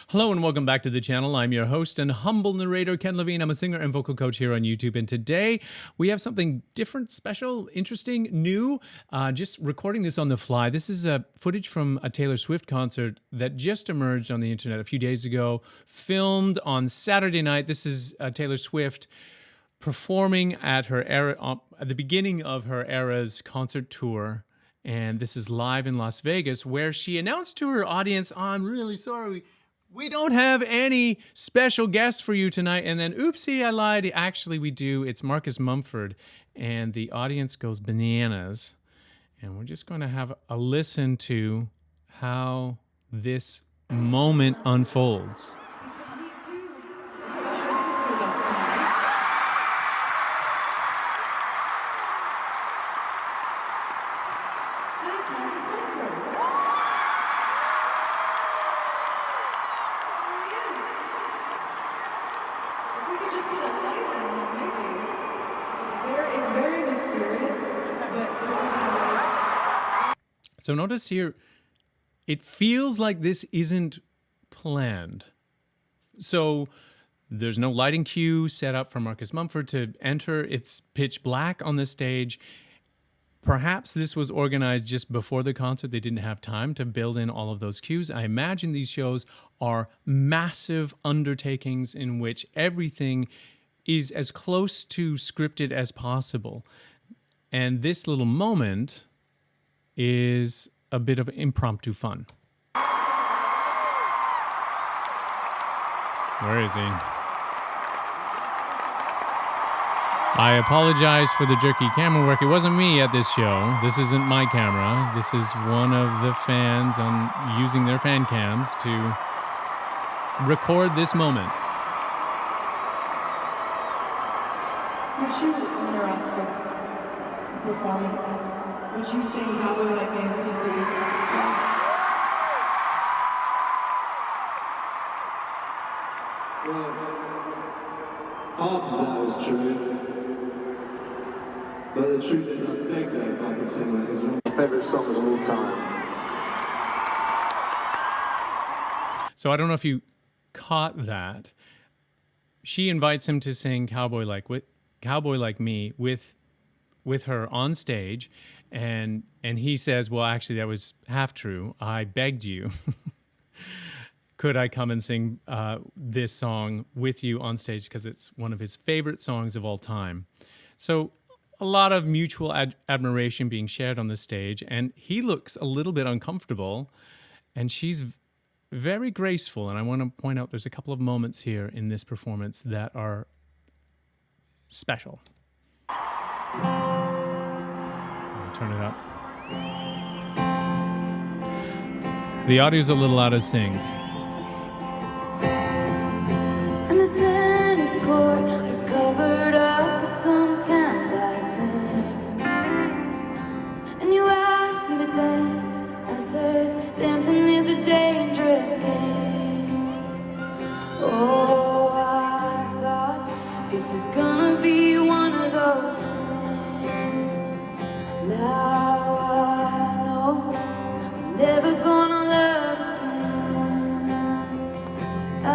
Hello and welcome back to the channel. I'm your host and humble narrator, Ken Lavigne. I'm a singer and vocal coach here on YouTube. And today we have something different, special, interesting, new. Just recording this on the fly. This is footage from a Taylor Swift concert that just emerged on the internet a few days ago, filmed on Saturday night. This is Taylor Swift performing at her era, at the beginning of her Eras concert tour. And this is live in Las Vegas, where she announced to her audience, I'm really sorry, we don't have any special guests for you tonight. And then, oopsie, I lied. Actually, we do. It's Marcus Mumford. And the audience goes bananas. And we're just going to have a listen to how this moment unfolds. So notice here, it feels like this isn't planned. So there's no lighting cue set up for Marcus Mumford to enter. It's pitch black on the stage. Perhaps this was organized just before the concert. They didn't have time to build in all of those cues. I imagine these shows are massive undertakings in which everything is as close to scripted as possible. And this little moment is a bit of impromptu fun. Where is he? I apologize for the jerky camera work. It wasn't me at this show. This isn't my camera. This is one of the fans on using their fan cams to record this moment. Would you honor us with performance? Would you sing Cowboy like me, please? Well, half of that was true. But the truth is, I begged her if I could sing that, because it's one of my favourite songs of all time. So I don't know if you caught that. She invites him to sing Cowboy Like Me with her on stage, and he says, well, actually, that was half true. I begged you. Could I come and sing this song with you on stage, because it's one of his favorite songs of all time. So a lot of mutual admiration being shared on the stage, and he looks a little bit uncomfortable, and she's very graceful. And I want to point out there's a couple of moments here in this performance that are special. I'll turn it up. The audio's a little out of sync. And the tennis court was covered up with some tan black thing. And you asked me to dance. I said, dancing is a dangerous game. Oh, I thought this is gonna be one of those things. Now I know I'm never gonna love again. I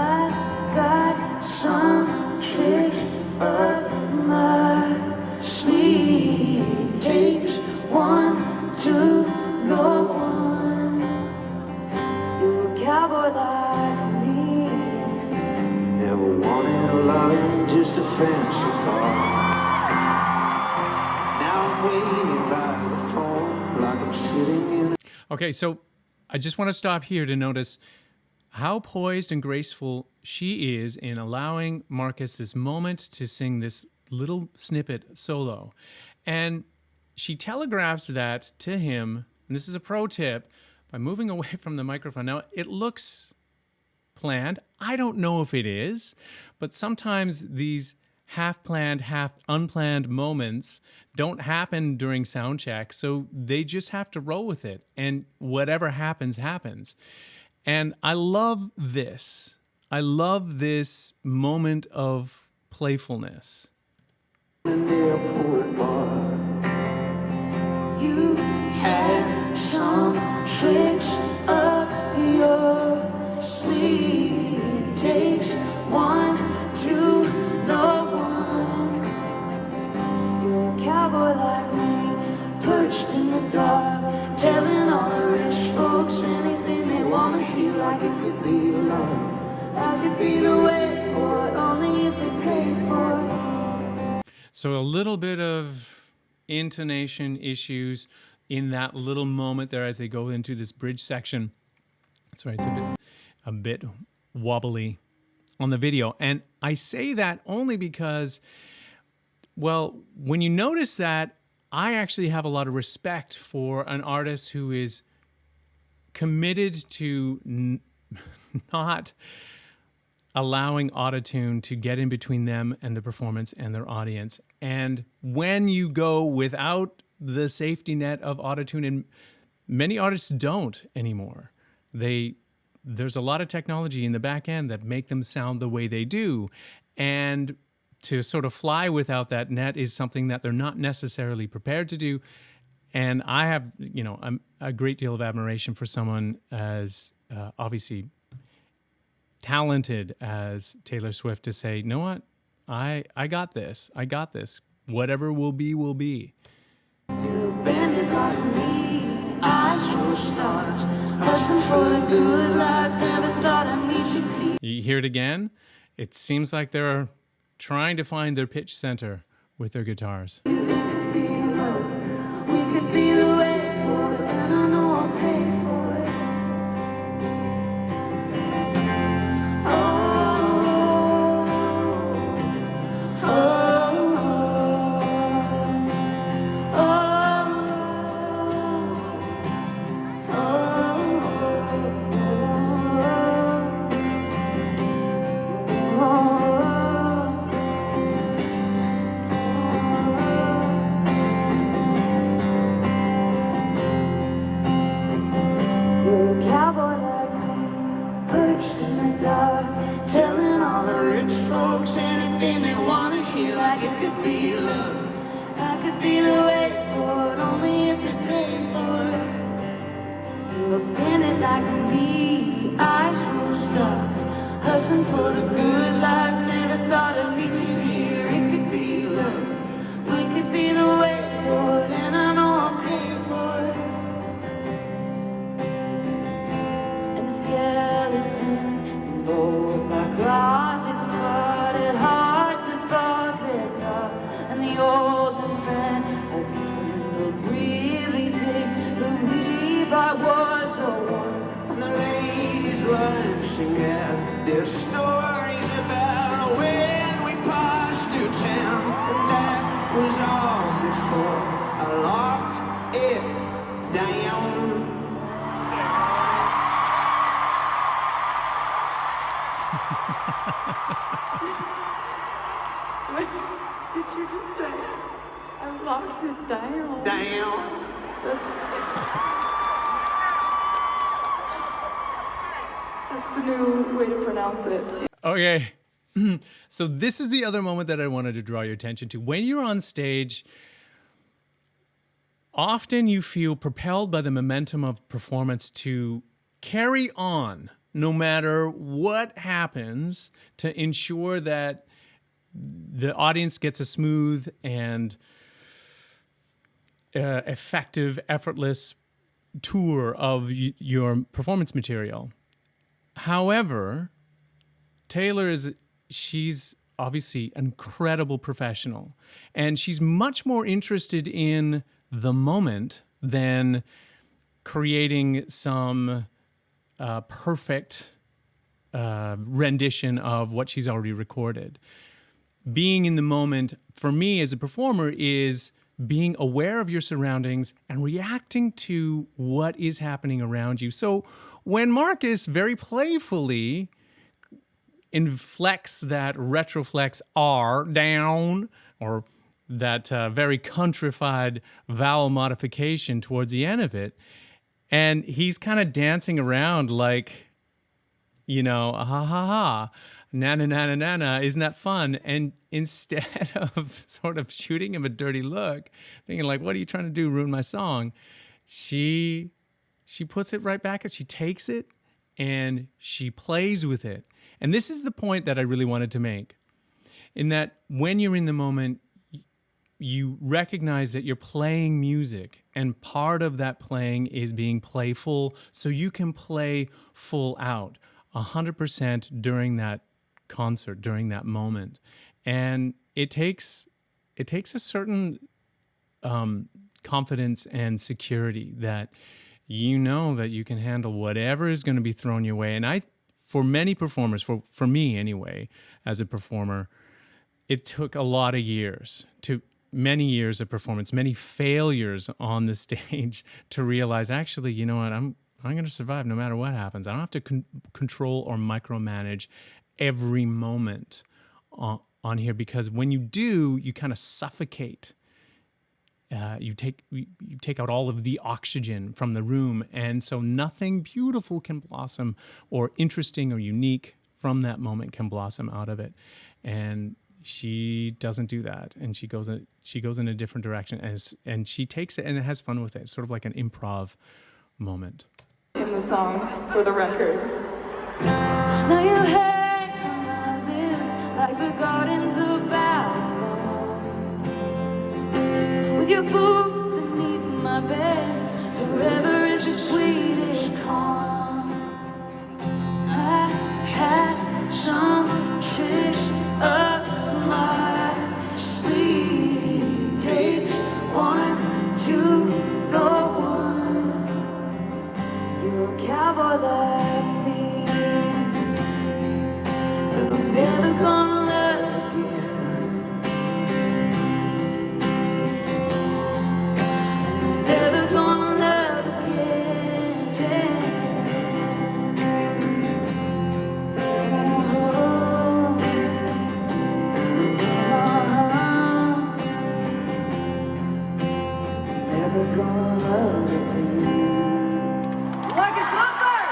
got some tricks up my sleeve. Takes one to know one. You're a cowboy like me. Never wanted a lot, just a fancy car. Now I'm waiting by the phone like I'm sitting in a... Okay, so I just want to stop here to notice how poised and graceful she is in allowing Marcus this moment to sing this little snippet solo. And she telegraphs that to him, and this is a pro tip, by moving away from the microphone. Now, it looks planned. I don't know if it is, but sometimes these half-planned, half-unplanned moments don't happen during sound check, so they just have to roll with it, and whatever happens, happens. And I love this. I love this moment of playfulness. In the airport bar. You had some tricks up your sleeve. could be love. I could be the way for it, only if they pay for it. So a little bit of intonation issues in that little moment there as they go into this bridge section. That's right, it's a bit wobbly on the video. And I say that only because, well, when you notice that, I actually have a lot of respect for an artist who is committed to not allowing autotune to get in between them and the performance and their audience. And when you go without the safety net of autotune, and many artists don't anymore, there's a lot of technology in the back end that make them sound the way they do. And to sort of fly without that net is something that they're not necessarily prepared to do. And I have, a great deal of admiration for someone as obviously talented as Taylor Swift to say, you know what, I got this. I got this. Whatever will be, will be. Bending on me, eyes full of stars, hustling for the good life, never thought I'd meet you. You hear it again? It seems like they're trying to find their pitch center with their guitars. We could be love, we could be the way for it, and I know I'll pay for it. You're a cowboy like me, perched in the dark, telling all the rich folks anything they want to hear, like it could be love. I could be the way for it, only if they pay for it. You're a bandit like me, eyes full of stars, hustling for the good life, never thought I'd meet you here. It could be love, we could be the way for it, and I know I'll pay for it. And the skeletons in both our closets fought it hard to focus up. And the older men I've swindled really did believe I was the one. And the ladies lunching at their stories about when we passed through town. And that was all before I locked it down. Wait, did you just say I locked it down? Down. That's the new way to pronounce it. Okay. So this is the other moment that I wanted to draw your attention to. When you're on stage, often you feel propelled by the momentum of performance to carry on no matter what happens to ensure that the audience gets a smooth and effective, effortless tour of your performance material. However, Taylor she's obviously an incredible professional, and she's much more interested in the moment than creating some perfect rendition of what she's already recorded. Being in the moment, for me as a performer, is being aware of your surroundings and reacting to what is happening around you. So when Marcus very playfully inflects that retroflex R down, or that very countrified vowel modification towards the end of it, and he's kind of dancing around like, ha ha ha, na na na na na na, isn't that fun? And instead of sort of shooting him a dirty look, thinking like, what are you trying to do, ruin my song? She puts it right back and she takes it and she plays with it. And this is the point that I really wanted to make, in that when you're in the moment, you recognize that you're playing music, and part of that playing is being playful, so you can play full out. 100% during that concert, during that moment. And it takes a certain confidence and security that you know that you can handle whatever is going to be thrown your way. And for many performers, for me anyway, as a performer, it took a lot of years, many years of performance, many failures on the stage to realize, actually, you know what, I'm going to survive no matter what happens. I don't have to control or micromanage every moment on here, because when you do, you kind of suffocate. You take out all of the oxygen from the room, and so nothing beautiful can blossom or interesting or unique from that moment can blossom out of it. And she doesn't do that, and she goes in a different direction, and she takes it and has fun with it, sort of like an improv moment. In the song, for the record. Now you hang on my lips like the gardens of Babylon. With your boots beneath my bed, forever is the sweetest calm. I had some tricks up my sleeve. Take 1, 2, go one. You're a cowboy like me. I'm never gonna love again. I'm never gonna love again. Never gonna love again. Marcus Mumford!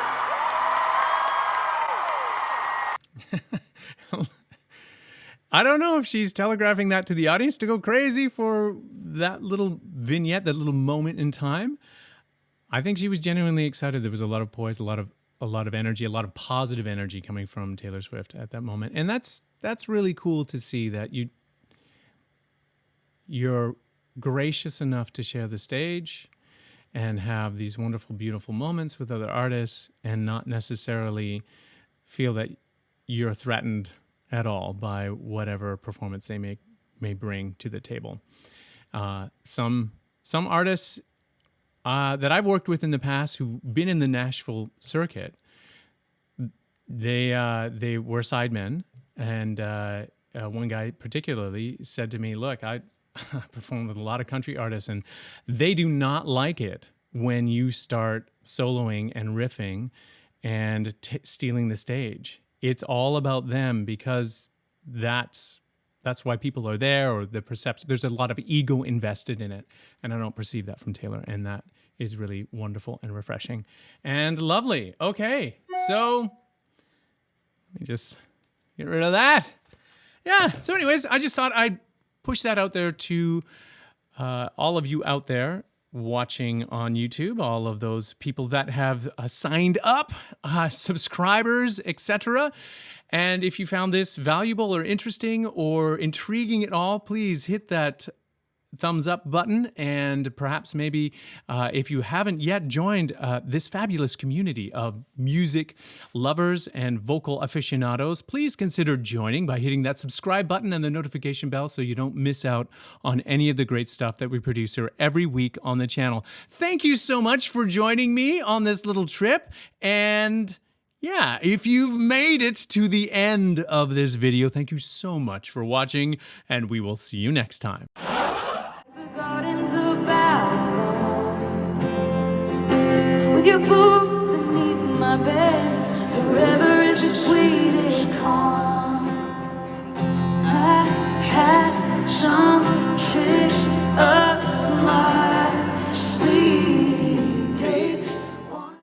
I don't know if she's telegraphing that to the audience to go crazy for that little vignette, that little moment in time. I think she was genuinely excited. There was a lot of poise, a lot of energy, a lot of positive energy coming from Taylor Swift at that moment. And that's really cool to see, that you're gracious enough to share the stage and have these wonderful, beautiful moments with other artists, and not necessarily feel that you're threatened at all by whatever performance they may bring to the table. Some artists that I've worked with in the past who've been in the Nashville circuit, they were sidemen, and one guy particularly said to me, "Look, I perform with a lot of country artists, and they do not like it when you start soloing and riffing and stealing the stage. It's all about them, because that's why people are there, or the perception. There's a lot of ego invested in it, and I don't perceive that from Taylor, and that is really wonderful and refreshing and lovely. Okay, so let me just get rid of that. Yeah. So, anyways, I just thought I'd push that out there to all of you out there watching on YouTube, all of those people that have signed up, subscribers, etc. And if you found this valuable or interesting or intriguing at all, please hit that thumbs up button, and perhaps maybe if you haven't yet joined this fabulous community of music lovers and vocal aficionados, please consider joining by hitting that subscribe button and the notification bell so you don't miss out on any of the great stuff that we produce here every week on the channel. Thank you so much for joining me on this little trip, and yeah, if you've made it to the end of this video, thank you so much for watching, and we will see you next time. Gardens of Babylon, with your boots beneath my bed, forever